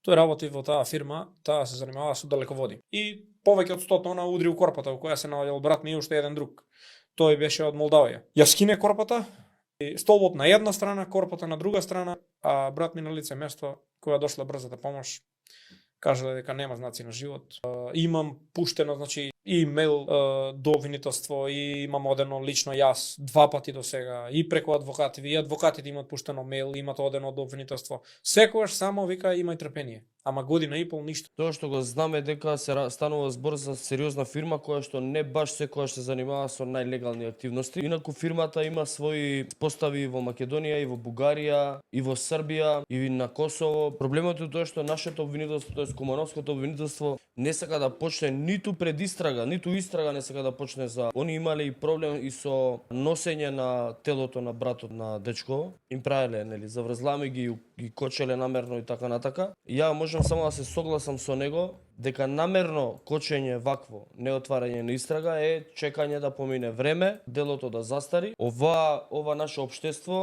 Тој работи во таа фирма, таа се занимава со далеководи. И повеќе од 100 тона удри у корпата во која се наоѓал брат ми и уште еден друг. Тој беше од Молдавија. Ја скине корпата, и столбот на една страна, корпата на друга страна, а брат ми на лице место, која дошла брзата помош, кажа дека нема знаци на живот. Имам пуштено, значи, и имейл до обвинителство, и имам одено лично јас 2 пати до сега, и преку адвокатите, и адвокатите имаат пуштено мейл, имаат одено до обвинителство. Секогаш само вика имај трпение. Ама година и пол ништо. Тоа што го знаме дека се станува збор за сериозна фирма која што не баш секогаш се занимава со најлегални активности. Инаку фирмата има своји постави во Македонија и во Бугарија и во Србија и на Косово. Проблемот е тоа што нашето обвинителство, тоест Кумановското обвинителство, не сака да почне ниту пред истрага, ниту истрага не сака да почне за. Они имале и проблем и со носење на телото на братот на дечко. Им правеле, нели, заврзлами ги кочеле намерно и така натака. Ја можам само да се согласам со него дека намерно кочење вакво, неотварање на истрага е чекање да помине време, делото да застари. Ова наше општество